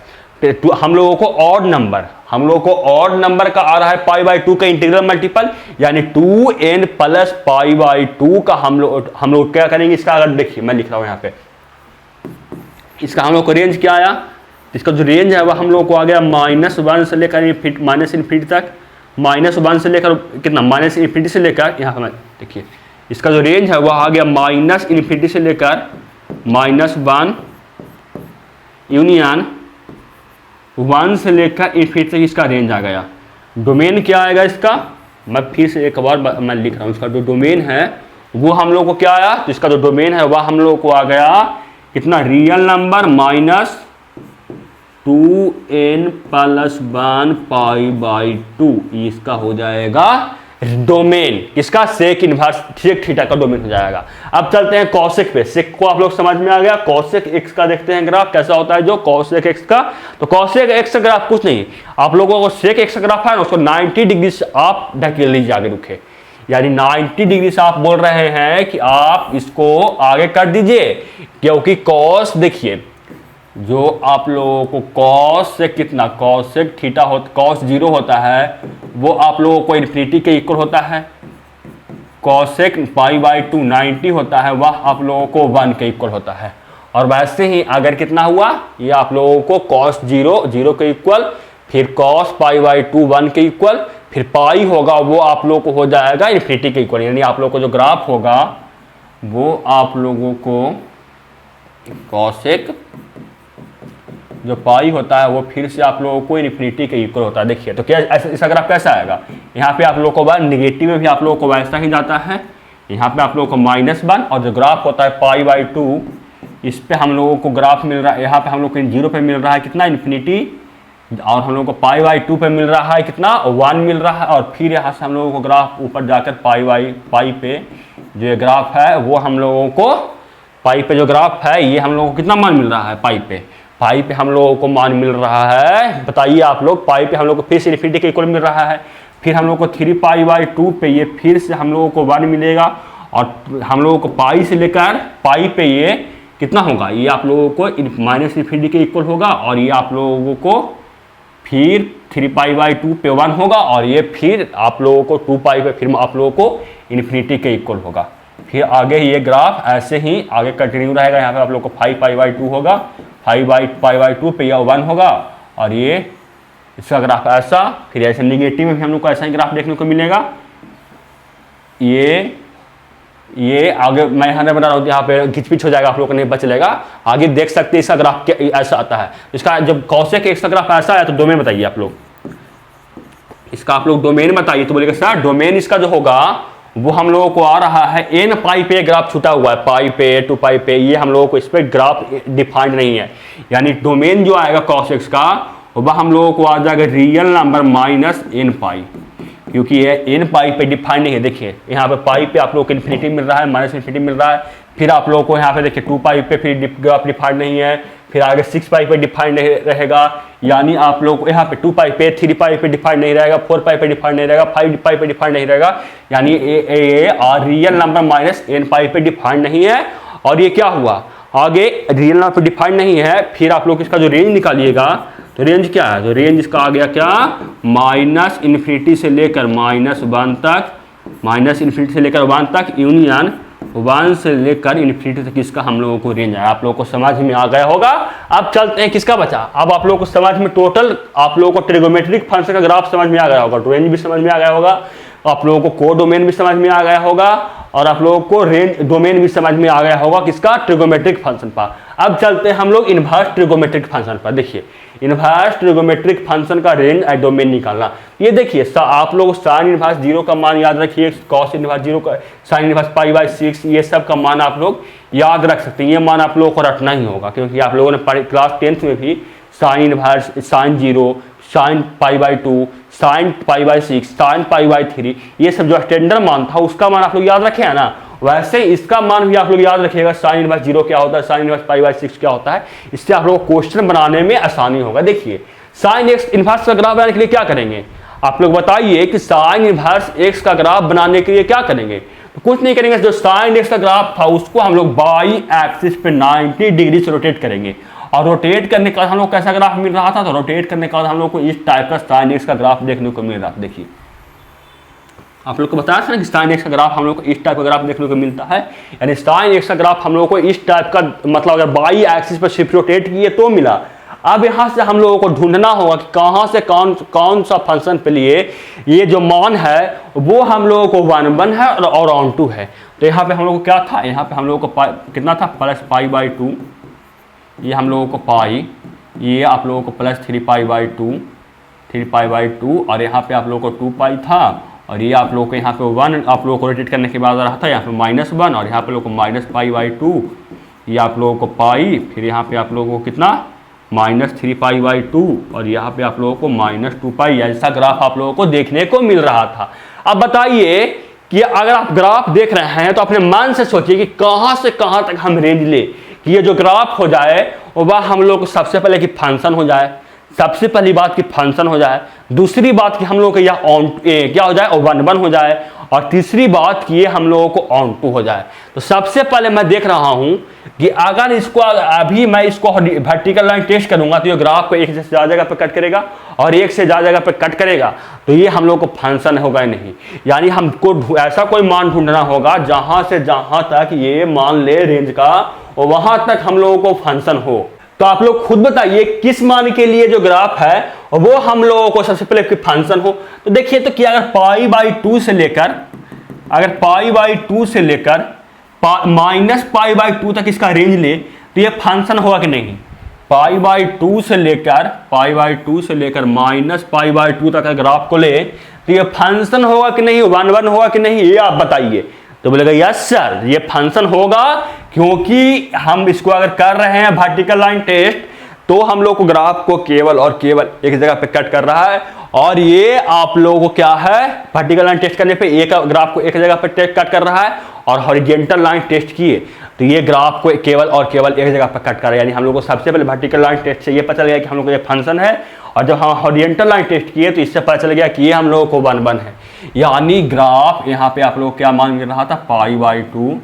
हम लोगों को ऑड नंबर, हम लोगों को ऑड नंबर का आ रहा है π/2 का इंटीग्रल मल्टीपल, यानी 2n + π/2 का हम लोग क्या करेंगे इसका, अगर देखिए मैं लिख रहा हूं यहाँ पे, इसका हम लोग को रेंज क्या आया, इसका जो रेंज है वह हम लोग को आ गया -1 से लेकर -इन्फिनिटी तक, -1 से लेकर कितना, -इन्फिनिटी से लेकर यहाँ पर देखिए इसका जो रेंज है वह आ गया -इन्फिनिटी से लेकर -1 यूनियन 1 से लेकर इन्फिनिटी तक इसका रेंज आ गया। डोमेन क्या आएगा इसका, मैं फिर से एक बार मैं लिख रहा हूँ, इसका जो डोमेन है वो हम लोग को क्या आया, तो इसका जो डोमेन है वह हम लोग को आ गया कितना, रियल नंबर -2n + 1 π/2, इसका हो जाएगा डोमेन, इसका सेक इनवर्स सेक थीटा का डोमेन हो जाएगा। अब चलते हैं कॉसेक पे, सेक को आप लोग समझ में आ गया। कॉसेक एक्स का देखते हैं ग्राफ कैसा होता है, जो कॉसेक एक्स का, तो कॉसेक एक्स का ग्राफ कुछ नहीं, आप लोगों को सेक एक्स का ग्राफ है ना उसको 90 डिग्री से आप ढकेल लीजिए आगे रुके, यानी 90 डिग्री से आप बोल रहे हैं कि आप इसको आगे कर दीजिए, क्योंकि कॉस देखिए जो आप लोगों को कॉस से कितना, कॉस से थीटा हो, कॉस 0 होता है वो आप लोगों को इन्फिनिटी के इक्वल होता है, कॉसेक π/2 90 होता है वह आप लोगों को 1 के इक्वल होता है। और वैसे ही अगर कितना हुआ, ये आप लोगों को कॉस 0 के इक्वल, फिर कॉस π/2 1 के इक्वल, फिर पाई होगा वो आप लोगों को हो जाएगा इन्फिनिटी के इक्वल, यानी आप लोगों को जो ग्राफ होगा वो आप लोगों को कॉसेक जो पाई होता है वो फिर से आप लोगों को इन्फिनिटी के इक्वल होता है। देखिए तो क्या इसका ग्राफ कैसा आएगा, यहाँ पे आप लोगों को बार निगेटिव में भी आप लोगों को वैसा ही जाता है, यहाँ पे आप लोगों को -1, और जो ग्राफ होता है π/2 इस पे हम लोगों को ग्राफ मिल रहा है, यहाँ पे हम लोग को 0 पे मिल रहा है कितना, इन्फिनिटी, और हम लोगों को π/2 पे मिल रहा है कितना, 1 मिल रहा है, और फिर यहाँ से हम लोगों को ग्राफ ऊपर जाकर पाई पे जो ग्राफ है वो हम लोगों को, पाई पे जो ग्राफ है ये हम लोगों को कितना मान मिल रहा है, पाई पे हम लोगों को मान मिल रहा है, बताइए आप लोग, पाई पे हम लोग को फिर से इन्फिनिटी के इक्वल मिल रहा है, फिर हम लोग को 3π/2 पे ये फिर से हम लोगों को 1 मिलेगा, और हम लोगों को पाई से लेकर पाई पे ये कितना होगा, ये आप लोगों को -इन्फिनिटी के इक्वल होगा, और ये आप लोगों को फिर 3π/2 पे 1 होगा, और ये फिर आप लोगों को 2π पे फिर आप लोगों को इन्फिनिटी के इक्वल होगा। फिर आगे ये ग्राफ ऐसे ही आगे कंटिन्यू रहेगा। यहाँ पे आप लोगों को 5π/2 होगा, 5π/2 पे यह 1 होगा, और ये इसका ग्राफ ऐसा, फिर ऐसे निगेटिव में भी हम लोग को ऐसा ही ग्राफ देखने को मिलेगा। ये आगे मैं यहाँ बना रहा हूँ, यहाँ पे घिचपिच हो जाएगा, आप लोगों को नहीं पता चलेगा। आगे देख सकते हैं इसका ग्राफ ऐसा आता है। इसका जब कॉसेक एक्स का ग्राफ ऐसा है तो डोमेन बताइए आप लोग, इसका आप लोग डोमेन बताइए। तो बोलेगा सर डोमेन इसका जो होगा वो हम लोगों को आ रहा है n पाई पे ग्राफ छूटा हुआ है, पाई पे 2π पे, ये हम लोगों को इस पर ग्राफ डिफाइंड नहीं है। यानी डोमेन जो आएगा कॉस एक्स का वह हम लोगों को आ जाएगा रियल नंबर माइनस n पाई, क्योंकि ये n पाई पे डिफाइंड नहीं है। देखिए यहाँ पे पाई पे आप लोगों को इन्फिनिटी मिल रहा है, माइनस इन्फिनिटी मिल रहा है। फिर आप लोगों को यहाँ पे देखिए 2π पे फिर ग्राफ डिफाइंड नहीं है, फिर आगे 6π पे डिफाइंड नहीं रहेगा। यानी आप लोग यहाँ पे 2π पे 3π पे डिफाइंड नहीं रहेगा, 4π पे डिफाइंड नहीं रहेगा, 5π पे डिफाइंड नहीं रहेगा। यानी ये रियल नंबर माइनस n पाई पे डिफाइंड नहीं है। और ये क्या हुआ, आगे रियल नंबर पे डिफाइंड नहीं है। फिर आप लोग इसका जो रेंज निकालिएगा तो रेंज क्या है, तो रेंज इसका आ गया क्या, माइनस इन्फिनिटी से लेकर -1 तक, माइनस इन्फिनिटी से लेकर 1 तक, यूनियन 1 से लेकर इन्फिनिटी तक इसका हम लोगों को रेंज है। आप लोगों को समझ में आ गया होगा। अब चलते हैं किसका बचा, अब आप लोगों को समझ में टोटल आप लोगों को ट्रिगोमेट्रिक फंक्शन का ग्राफ समझ में आ गया होगा, रेंज भी समझ में आ गया होगा, आप लोगों को कोडोमेन भी समझ में आ गया होगा, और आप लोगों को रेंज डोमेन भी समझ में आ गया होगा किसका, ट्रिगोमेट्रिक फंक्शन पर। अब चलते हैं हम लोग इनवर्स ट्रिगोमेट्रिक फंक्शन पर। देखिए इनवर्स ट्रिगोमेट्रिक फंक्शन का रेंज एंड डोमेन निकालना। ये देखिए आप लोग साइन इनवर्स 0 का मान याद रखिए, कॉस इनवर्स 0 का, साइन इनवर्स π/6, ये सब का मान आप लोग याद रख सकते हैं। ये मान आप लोगों को रटना ही होगा, क्योंकि आप लोगों ने क्लास 10th में भी sine inverse, sine 0, sine π/2, sine π/6, sine π/3, ये सब जो स्टैंडर्ड मान था उसका मान आप लोग याद रखे हैं ना, वैसे इसका मान भी आप लोग याद रखिएगा। साइन इनवर्स 0 क्या होता है, साइन इनवर्स π/6 क्या होता है, इससे आप लोग क्वेश्चन बनाने में आसानी होगा। देखिए साइन एक्स इनवर्स का ग्राफ बनाने के लिए क्या करेंगे, आप लोग बताइए कि साइन इनवर्स एक्स का ग्राफ बनाने के लिए क्या करेंगे। तो कुछ नहीं करेंगे, जो साइन एक्स का ग्राफ था उसको हम लोग बाई एक्सिस पे 90 डिग्री से रोटेट करेंगे, और रोटेट करने का हम लोग कैसा ग्राफ मिल रहा था, तो रोटेट करने का हम लोग को इस टाइप का साइन एक्स का ग्राफ देखने को मिल रहा था। देखिए आप लोग को बताया था ना कि साइन एक्स का ग्राफ हम लोग को इस टाइप का ग्राफ देखने को मिलता है। यानी साइन एक्स का ग्राफ हम लोग को इस टाइप का, मतलब अगर बाई एक्सिस पर शिफ्ट रोटेट किए तो मिला। अब यहाँ से हम लोगों को ढूंढना होगा कि कहाँ से कौन सा फंक्शन पे लिए ये जो मान है वो हम लोगों को 1 है और ऑन 2 है। तो यहाँ पे हम लोग को क्या था, यहाँ पे हम लोगों को कितना था, +π/2, ये हम लोगों को पाई, ये आप लोगों को प्लस 3π/2, और यहाँ पे आप लोगों को 2π था, और ये आप लोगों को यहाँ पे 1 आप लोगों को रोटेट करने के बाद रहा था, यहाँ पे -1, और यहाँ पे लोगों को -π/2, ये आप लोगों को पाई, फिर यहाँ पे आप लोगों को कितना -3π/2, और यहाँ पे आप लोगों को -2π, ऐसा ग्राफ आप लोगों को देखने को मिल रहा था। अब बताइए कि अगर आप ग्राफ देख रहे हैं तो अपने मन से सोचिए कि कहाँ से कहाँ तक हम रेंज ले कि ये जो ग्राफ हो जाए वह हम लोग को सबसे पहले कि फंक्शन हो जाए, सबसे पहली बात कि फंक्शन हो जाए, दूसरी बात कि हम लोग को यह ऑन क्या हो जाए, 1 हो जाए, और तीसरी बात कि ये हम लोगों को ऑन 2 हो जाए। तो सबसे पहले मैं देख रहा हूं कि अगर इसको अभी मैं इसको वर्टिकल लाइन टेस्ट करूंगा तो ये ग्राफ को एक से ज़्यादा जगह पर कट करेगा और एक से ज़्यादा जगह पर कट करेगा, तो ये हम लोग को फंक्शन होगा नहीं। यानी हमको ऐसा कोई मान ढूंढना होगा जहां से जहां तक ये मान ले रेंज का और वहां तक हम लोगों को फंक्शन हो। तो आप लोग खुद बताइए किस मान के लिए जो ग्राफ है वो हम लोगों को सबसे पहले फंक्शन हो। तो देखिए तो क्या, अगर π/2 से लेकर -π/2 तक इसका रेंज ले तो ये फंक्शन होगा कि नहीं। π/2 से लेकर -π/2 तक ग्राफ को ले तो ये फंक्शन होगा कि नहीं, 1 होगा कि नहीं, ये आप बताइए। तो बोलेगा यस सर ये फंक्शन होगा, क्योंकि हम इसको अगर कर रहे हैं वर्टिकल लाइन टेस्ट तो हम लोग को ग्राफ को केवल और केवल एक जगह पे कट कर रहा है, और ये आप लोगों को क्या है, वर्टिकल लाइन टेस्ट करने पे एक ग्राफ को एक जगह पे कट कर रहा है, और हॉरिजॉन्टल लाइन टेस्ट किए तो ये ग्राफ को केवल और केवल एक जगह पर कट कर रहा है। यानी हम लोग को सबसे पहले वर्टिकल लाइन टेस्ट से ये पता चल गया कि हम लोग को ये फंक्शन है, और जब हम हॉरिजॉन्टल लाइन टेस्ट किए तो इससे पता चल गया कि ये हम लोगों को 1 है। यानी ग्राफ यहाँ पे आप लोग क्या मान मिल रहा था, π/2,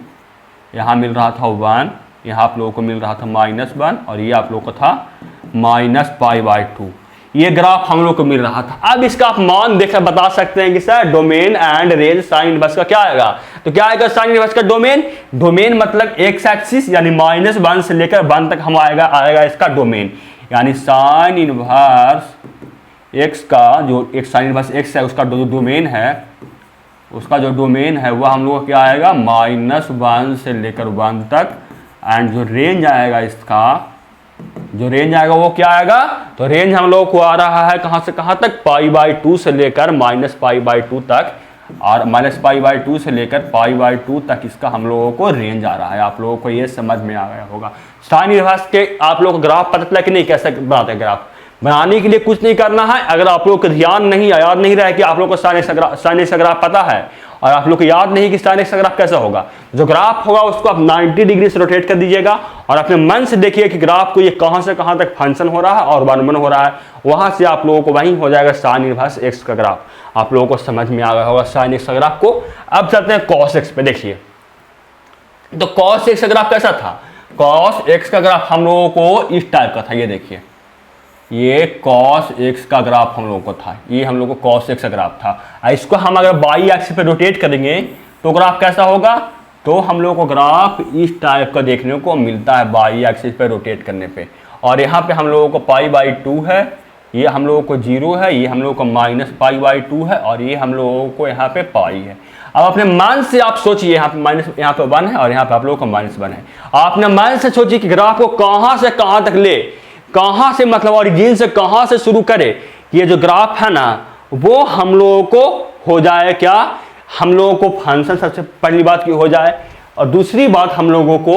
यहाँ मिल रहा था 1, यहाँ आप लोगों को मिल रहा था -1, और ये आप लोगों को था -π/2। ये ग्राफ हम लोग को मिल रहा था। अब इसका आप मान देखकर बता सकते हैं कि sir domain and range sine inverse का क्या आएगा। तो क्या आएगा साइन इनवर्स का डोमेन, डोमेन मतलब एक्स एक्सिस यानी -1 से लेकर 1 तक हम आएगा इसका डोमेन, यानी साइन इनवर्स एक्स का जो एक साइन इनवर्स एक्स है उसका जो डोमेन है, उसका जो डोमेन है वह हम लोग को क्या आएगा -1 से लेकर 1 तक। एंड जो रेंज आएगा इसका, जो रेंज आएगा वो क्या आएगा, तो रेंज हम लोग को आ रहा है कहां से कहां तक, π/2 से लेकर -π/2 तक, और -π/2 से लेकर π/2 तक इसका हम लोगों को रेंज आ रहा है। आप लोगों को ये समझ में आ गया होगा। साइन इनवर्स के आप लोग को ग्राफ पता चला कि नहीं, कैसे बनाते हैं ग्राफ। बनाने के लिए कुछ नहीं करना है, अगर आप लोग को ध्यान नहीं याद नहीं रहे कि आप लोग को साइन एक्स का ग्राफ पता है और आप लोग को याद नहीं कि साइन एक्स का ग्राफ कैसा होगा, जो ग्राफ होगा उसको आप 90 डिग्री से रोटेट कर दीजिएगा और अपने मन से देखिए कि ग्राफ को ये कहां से कहां तक फंक्शन हो रहा है और वर्णन हो रहा है, वहां से आप लोगों को वहीं हो जाएगा साइन इनवर्स एक्स का ग्राफ। आप लोगों को समझ में आ गया होगा साइन एक्स का ग्राफ को। अब चलते हैं कॉस एक्स पे। देखिए तो कॉस एक्स का ग्राफ कैसा था, कॉस एक्स का ग्राफ हम लोगों को इस टाइप का था। ये देखिए ये कॉस एक्स का ग्राफ हम लोगों को था, ये हम लोग को कॉस एक्स का ग्राफ था। इसको हम अगर बाई एक्सिस पे रोटेट करेंगे तो ग्राफ कैसा होगा, तो हम लोग को ग्राफ इस टाइप का देखने को मिलता है बाई एक्सिस पे रोटेट करने पे। और यहाँ पे हम लोगों को π/2 है, ये हम लोगों को 0 है, ये हम लोगों को -π/2 है और ये हम लोगों को यहाँ पे पाई है। अब अपने मान से आप सोचिए, यहाँ पे 1 है और यहाँ पे आप लोगों को -1 है। आपने मान से सोचिए कि ग्राफ को कहाँ से कहाँ तक ले, कहां से मतलब ओरिजिन से कहां से शुरू करे, ये जो ग्राफ है ना वो हम लोगों को हो जाए क्या, हम लोगों को फंक्शन सबसे पहली बात की हो जाए, और दूसरी बात हम लोगों को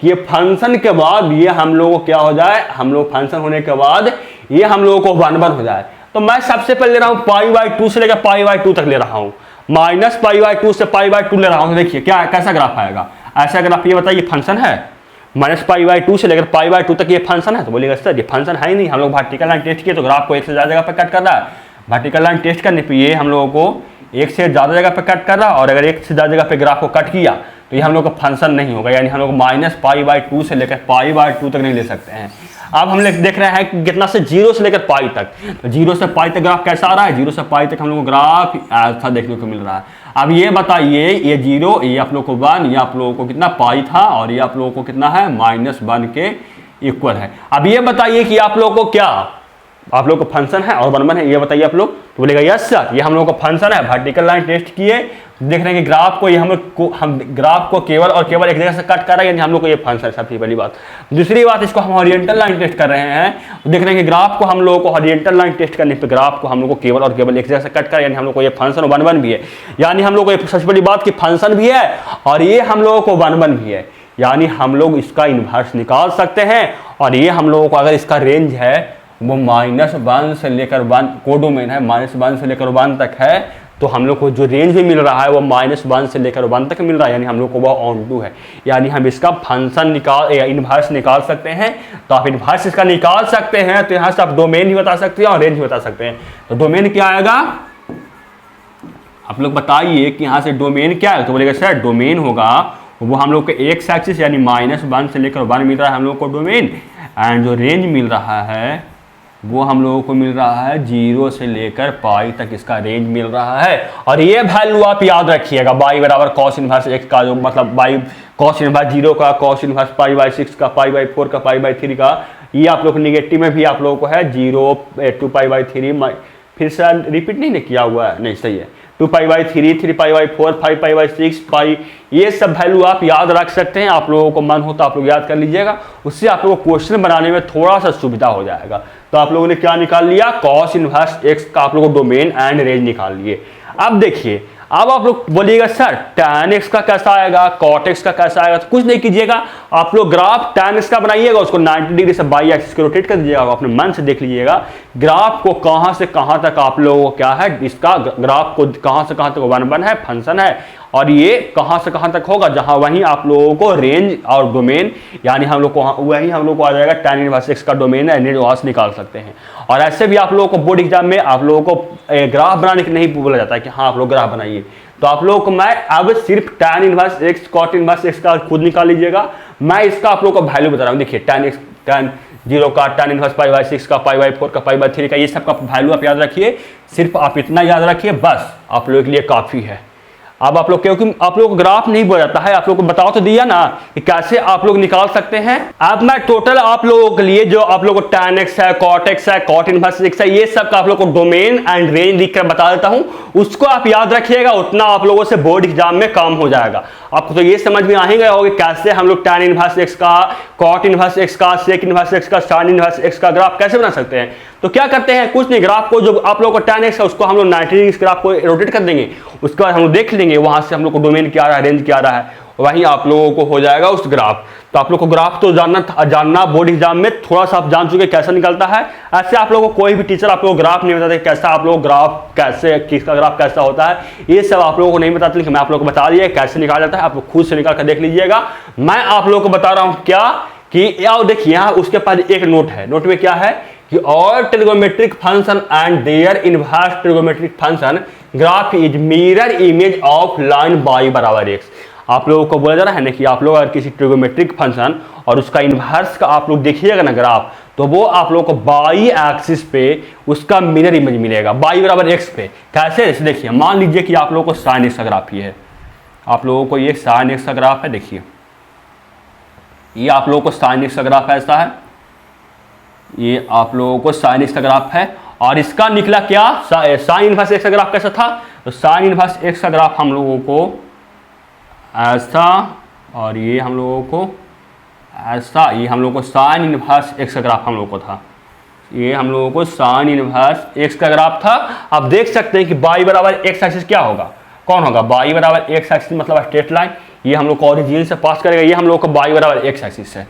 ये फंक्शन के बाद ये हम लोगों को क्या हो जाए, हम लोग फंक्शन होने के बाद ये हम लोगों को 1 हो जाए। तो मैं सबसे पहले ले रहा हूं π/2 से लेकर π/2 तक ले रहा हूं, -π/2 से π/2 ले रहा हूं। देखिए क्या कैसा ग्राफ आएगा, ऐसा ग्राफ। ये बताइए फंक्शन है, -π/2 से लेकर π/2 तक ये फंक्शन है, तो बोलिएगा सर ये फंक्शन है ही नहीं। हम लोग वर्टिकल लाइन टेस्ट किए तो ग्राफ को एक से ज़्यादा जगह पे कट कर रहा है। वर्टिकल लाइन टेस्ट करने पे ये हम लोगों को एक से ज़्यादा जगह पे कट कर रहा है, और अगर एक से ज़्यादा जगह पे ग्राफ को कट किया तो ये हम लोग का फंक्शन नहीं होगा, यानी हम लोग -π/2 से लेकर π/2 तक नहीं ले सकते हैं। अब हम लोग देख रहे हैं कि कितना से 0 से लेकर पाई तक, तो 0 से पाई तक ग्राफ कैसा आ रहा है, 0 से पाई तक हम लोग को ग्राफ ऐसा देखने को मिल रहा है। अब ये बताइए ये 0, ये आप लोग को 1, ये आप लोगों को कितना पाई था, और ये आप लोगों को कितना है -1 के इक्वल है। अब ये बताइए कि आप लोगों को क्या, आप लोग को फंक्शन है और 1 है, ये बताइए आप लोग। तो बोलेगा यस सर ये हम लोग का फंक्शन है। वर्टिकल लाइन टेस्ट किए, देख रहे हैं कि ग्राफ को ये हम ग्राफ को केवल और केवल एक जगह से कट कर रहे हैं, यानी हम लोग को ये फंक्शन है, सबसे पहली बात। दूसरी बात, इसको हम हॉरिजॉन्टल लाइन टेस्ट कर रहे हैं, देख रहे हैं कि ग्राफ को हम लोगों को हॉरिजॉन्टल लाइन टेस्ट करने पे ग्राफ को हम लोग को केवल और केवल एक जगह से कट कर, यानी हम लोग को ये फंक्शन 1 भी है, यानी हम लोग को सबसे बड़ी बात की फंक्शन भी है और ये हम लोगों को 1 भी है, यानी हम लोग इसका इन्वर्स निकाल सकते हैं। और ये हम लोगों को अगर इसका रेंज है वो -1 से लेकर 1, कोडोमेन है -1 से लेकर 1 तक है, तो हम लोग को जो रेंज भी मिल रहा है वो -1 से लेकर 1 तक मिल रहा है, यानी हम लोग को वो ऑन2 है, यानी हम इसका फंक्शन इन्वर्स निकाल सकते हैं। तो आप इन्वर्स इसका निकाल सकते हैं, तो यहाँ से आप डोमेन भी बता सकते हैं और रेंज भी बता सकते हैं। तो डोमेन क्या आएगा, आप लोग बताइए कि यहाँ से डोमेन क्या है। तो बोलेगा सर डोमेन होगा वो हम लोग के एक्स एक्सिस यानी -1 से लेकर 1 मिल रहा है हम लोग को डोमेन, एंड जो रेंज मिल रहा है वो हम लोगों को मिल रहा है 0 से लेकर पाई तक इसका रेंज मिल रहा है। और ये वैल्यू आप याद रखिएगा, बाई बराबर कॉस इनवर्स एक्स का, जो मतलब बाई कॉस इनवर्स 0 का, कॉस इनवर्स π/6 का, π/4 का, π/3 का, ये आप लोग निगेटिव में भी आप लोगों को है 0 2 π/3, फिर से रिपीट नहीं किया हुआ है, नहीं सही है, 2π/3 3π/4 5π/6 पाई, ये सब वैल्यू आप याद रख सकते हैं। आप लोगों को मन हो तो आप लोग याद कर लीजिएगा, उससे आप लोगों को क्वेश्चन बनाने में थोड़ा सा सुविधा हो जाएगा। तो आप लोगों ने क्या निकाल लिया, कॉस इनवर्स एक्स का आप लोगों को डोमेन एंड रेंज निकाल लिए। अब देखिए, अब आप लोग बोलिएगा सर tan x का कैसा आएगा, cot x का कैसा आएगा। तो कुछ नहीं कीजिएगा, आप लोग ग्राफ tan x का बनाइएगा, उसको 90 डिग्री से बाई एक्सिस को रोटेट कर दीजिएगा, अपने मन से देख लीजिएगा ग्राफ को कहां से कहां तक आप लोगों को क्या है, इसका ग्राफ को कहां से कहां तक 1 है, फंक्शन है, और ये कहां से कहां तक होगा, जहां वहीं आप लोगों को रेंज और डोमेन, यानी हम लोग को वहीं हम लोग को आ जाएगा tan इनवर्स x का डोमेन है, रेंज वहां से निकाल सकते हैं। और ऐसे भी आप लोगों को बोर्ड एग्जाम में आप लोगों को ग्राफ बनाने के नहीं बोला जाता है कि हाँ आप लोग ग्राफ बनाइए, तो आप लोगों को मैं अब सिर्फ tan inverse x cot inverse x का खुद निकाल लीजिएगा। मैं इसका आप लोगों को वैल्यू बता रहा हूँ। देखिए tan x tan 0 का, tan इनवर्स पाई बाई 6 का, पाई बाई 4 का, पाई बाई 3 का, ये सब का वैल्यू आप याद रखिए। सिर्फ आप इतना याद रखिए, बस आप लोगों के लिए काफ़ी है। अब आप लोग, क्योंकि आप लोग को ग्राफ नहीं बोला जाता है, आप लोग को बताओ तो दिया ना कि कैसे आप लोग निकाल सकते हैं। अब मैं टोटल आप लोगों के लिए जो आप लोगों को tan x है, cot x है, cot इनवर्स x है, ये सब का आप लोग को डोमेन एंड रेंज लिख कर बता देता हूं, उसको आप याद रखिएगा, उतना आप लोगों से बोर्ड एग्जाम में काम हो जाएगा। आपको तो ये समझ में आ ही गया होगा कैसे हम लोग tan इनवर्स x का, cot इनवर्स x का, sec इनवर्स x का, sin इनवर्स x का ग्राफ कैसे बना सकते हैं। तो क्या करते हैं, कुछ नहीं, ग्राफ को जो आप लोग को tan x है उसको हम लोग 90 डिग्री ग्राफ को रोटेट कर देंगे, उसके बाद हम लोग देख लेंगे वहां से हम लोग को डोमेन क्या आ रहा है, रेंज क्या आ रहा है, वहीं आप लोगों को हो जाएगा उस ग्राफ। तो आप लोग को ग्राफ तो जानना बोर्ड एग्जाम में थोड़ा सा आप जान चुके कैसा निकलता है। ऐसे आप लोगों को कोई भी टीचर आप लोग ग्राफ नहीं बताते कैसा आप लोग ग्राफ कैसे, किसका ग्राफ कैसा होता है, ये सब आप लोगों को नहीं बताते, लेकिन मैं आप लोगों को बता दिया कैसे निकाला जाता है, आप लोग खुद से निकाल कर देख लीजिएगा। मैं आप लोगों को बता रहा हूं क्या कि आओ देखिए, यहाँ उसके पास एक नोट है, नोट में क्या है कि all trigonometric function and their inverse trigonometric function graph is mirror image of line y बराबर x। आप लोगों को बोला जा रहा है ना कि आप लोग अगर किसी ट्रिगोमेट्रिक फंक्शन और उसका इनवर्स का आप लोग देखिएगा ना ग्राफ, तो वो आप लोगों को बाई एक्सिस पे उसका मिरर इमेज मिलेगा y बराबर x पे। कैसे, देखिए मान लीजिए कि आप लोगों को साइन x का ग्राफ ये है, आप लोगों को ये साइन x का ग्राफ है, देखिए ये आप लोगों को साइन x का ग्राफ ऐसा है, ये आप लोगों को साइन x का ग्राफ है, और इसका निकला क्या, साइन इनवर्स x का ग्राफ कैसा था, तो साइन इनवर्स x का ग्राफ हम लोगों को ऐसा, और ये हम लोगों को ऐसा, ये हम लोगों को साइन इनवर्स x का ग्राफ हम लोगों को था, ये हम लोगों को साइन इनवर्स x का ग्राफ था। अब देख सकते हैं कि y बराबर x एक्सिस क्या होगा, कौन होगा, y बराबर x एक्सिस मतलब स्ट्रेट लाइन, ये हम लोग को ओरिजिन से पास करेगा, ये हम लोग को y बराबर x एक्सिस है,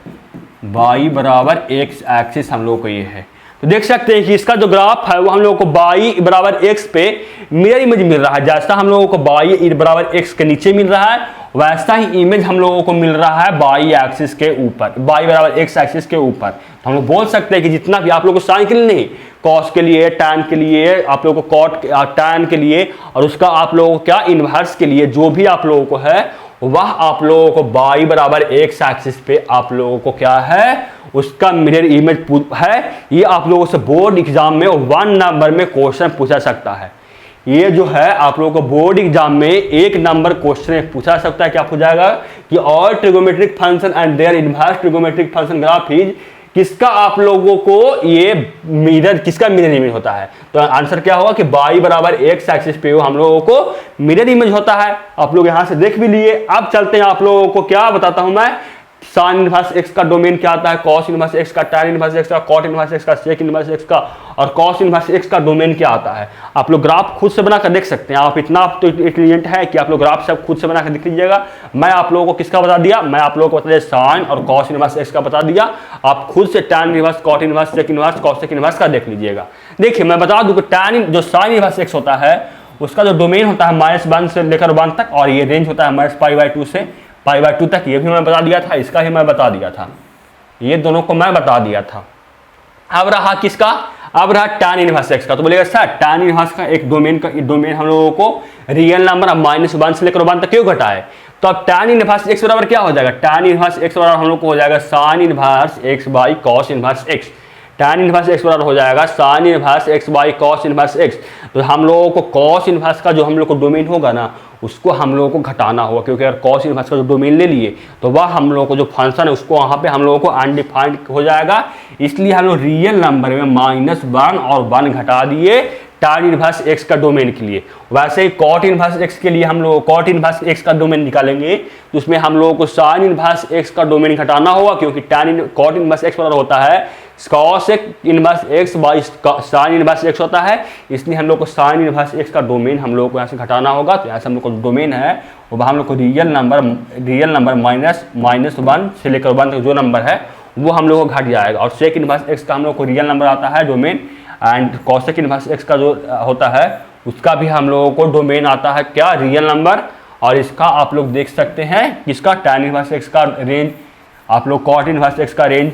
y बराबर x एक्सिस हम लोग को ये है। तो देख सकते हैं कि इसका जो ग्राफ है वो हम लोगों को y बराबर x पे मिरर इमेज मिल रहा है, जैसा हम लोगों को y बराबर x के नीचे मिल रहा है वैसा ही इमेज हम लोगों को मिल रहा है y एक्सिस के ऊपर, y बराबर x एक्सिस के ऊपर। तो हम लोग बोल सकते हैं कि जितना भी आप लोगों को साइन के लिए नहीं, कॉस के लिए, टैन के लिए, आप लोगों को कॉट टैन के लिए, और उसका आप लोगों को क्या इनवर्स के लिए जो भी आप लोगों को है, वह आप लोगों को y बराबर x एक्सिस पे आप लोगों को क्या है, उसका मिरर इमेज है। ये आप लोगों से बोर्ड एग्जाम में 1 नंबर में क्वेश्चन पूछा सकता है। ये जो है आप लोगों को बोर्ड एग्जाम में 1 नंबर क्वेश्चन पूछा सकता है। क्या पूछा जाएगा कि all trigonometric function and their inverse trigonometric function graph is, किसका आप लोगों को ये मिरर, किसका मिरर इमेज होता है। तो आंसर क्या होगा कि y बराबर x एक्सिस पे हम लोगों को मिरर इमेज होता है। आप लोग यहां से देख भी लिए। अब चलते हैं आप लोगों को क्या बताता हूं मैं, साइन इनवर्स x का डोमेन क्या आता है, कॉस इनवर्स x का, टैन इनवर्स x का, कॉट इनवर्स x का, सेक इनवर्स x का, और कॉस इनवर्स x का डोमेन क्या आता है। आप लोग ग्राफ खुद से बनाकर देख सकते हैं। आप इतना तो इंटेलिजेंट है कि आप लोग ग्राफ सब खुद से बनाकर देख लीजिएगा। मैं आप लोगों को किसका बता दिया, मैं आप लोगों को बता दिया साइन और कॉस इनवर्स x का बता दिया। आप खुद से tan inverse, cot inverse, sec inverse, cosec inverse का देख लीजिएगा। देखिए मैं बता दूं कि टैन जो साइन इनवर्स x होता है उसका जो डोमेन होता है -1 से लेकर 1 तक, और ये रेंज होता है -π/2 से π/2 तक। ये भी मैं बता दिया था, इसका ही मैं बता दिया था, ये दोनों को मैं बता दिया था। अब रहा किसका, अब रहा टैन इनवर्स x का। तो बोलेगा सर टैन इनवर्स का एक डोमेन हम लोगों को रियल नंबर -1 से लेकर 1 तक क्यों घटा है। तो अब टैन इनवर्स x बराबर क्या हो जाएगा, टैन इनवर्स x बराबर हम लोग को हो जाएगा sine inverse x by cos inverse x। Tan inverse x बराबर हो जाएगा sine inverse x by cos inverse x। तो हम लोगों को कॉस इनवर्स का जो हम लोग को डोमेन होगा ना, उसको हम लोगों को घटाना होगा, क्योंकि अगर कॉस इनवर्स का जो डोमेन ले लिए तो वह हम लोगों को जो फंक्शन है उसको वहाँ पे हम लोगों को अनडिफाइंड हो जाएगा। इसलिए हम लोग रियल नंबर में -1 और 1 घटा दिए टैन इनवर्स x का डोमेन के लिए। वैसे ही कॉट इनवर्स x के लिए हम लोग कॉट इनवर्स x का डोमेन निकालेंगे तो उसमें हम लोगों को साइन इनवर्स x का डोमेन घटाना होगा, क्योंकि कॉट इनवर्स x बराबर होता है cosec inverse x by sine inverse x होता है। इसलिए हम लोग को साइन इनवर्स x का डोमेन हम लोग को यहाँ से घटाना होगा। तो यहाँ से हम लोग को डोमेन है वो हम लोग को रियल नंबर -1 से लेकर 1 तक जो नंबर है वो हम लोग को घट जाएगा। और सेक इनवर्स x का हम लोग को रियल नंबर आता है domain, and cosec inverse x का जो होता है उसका भी हम लोगों को डोमेन आता है क्या, रियल नंबर। और इसका आप लोग देख सकते हैं किसका, टैन इनवर्स x का रेंज, आप लोग कॉट इनवर्स x का रेंज,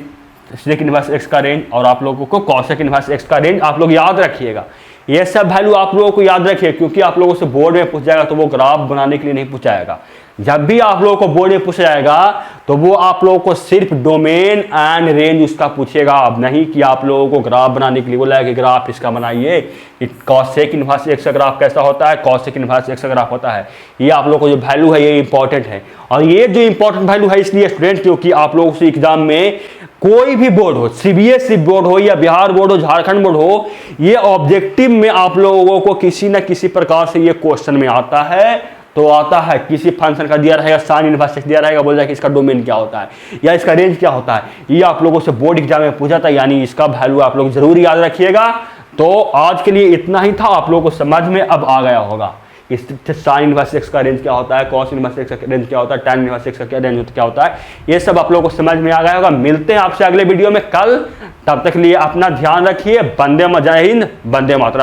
सेक इनवर्स x का रेंज, और आप लोगों को कॉसेक इनवर्स x का रेंज आप लोग याद रखिएगा। ये सब वैल्यू आप लोगों को याद रखिए, क्योंकि आप लोगों से बोर्ड में पूछ जाएगा तो वो ग्राफ बनाने के लिए नहीं पूछाएगा। जब भी आप लोगों को बोर्ड में पूछा जाएगा तो वो आप लोगों को सिर्फ डोमेन एंड रेंज उसका पूछेगा, अब नहीं कि आप लोगों को ग्राफ बनाने के लिए बोला है कि ग्राफ इसका बनाइए, कॉसेक इनवर्स एक्स का ग्राफ कैसा होता है, कॉसेक इनवर्स एक्स का ग्राफ होता है। ये आप लोगों को जो वैल्यू है ये इंपॉर्टेंट है, और ये जो इंपॉर्टेंट वैल्यू है इसलिए स्टूडेंट क्योंकि आप लोगों से एग्जाम में कोई भी बोर्ड हो, सीबीएसई बोर्ड हो या बिहार बोर्ड हो, झारखंड बोर्ड हो, ये ऑब्जेक्टिव में आप लोगों को किसी न किसी प्रकार से ये क्वेश्चन में आता है। तो आता है किसी फंक्शन का दिया रहेगा, साइन इनवर्स दिया रहेगा, बोल जाए कि इसका डोमेन क्या होता है या इसका रेंज क्या होता है, ये आप लोगों से बोर्ड एग्जाम में पूछा था, यानी इसका वैल्यू आप लोग जरूर याद रखिएगा। तो आज के लिए इतना ही था, आप लोगों को समझ में अब आ गया होगा इस साइन इनवर्स एक्स का रेंज क्या होता है, कॉस इनवर्स एक्स का रेंज क्या होता है, टैन इनवर्स एक्स का क्या रेंज क्या होता है, ये सब आप लोगों को समझ में आ गया होगा। मिलते हैं आपसे अगले वीडियो में कल, तब तक लिए अपना ध्यान रखिए। जय हिंद, वंदे मातरम।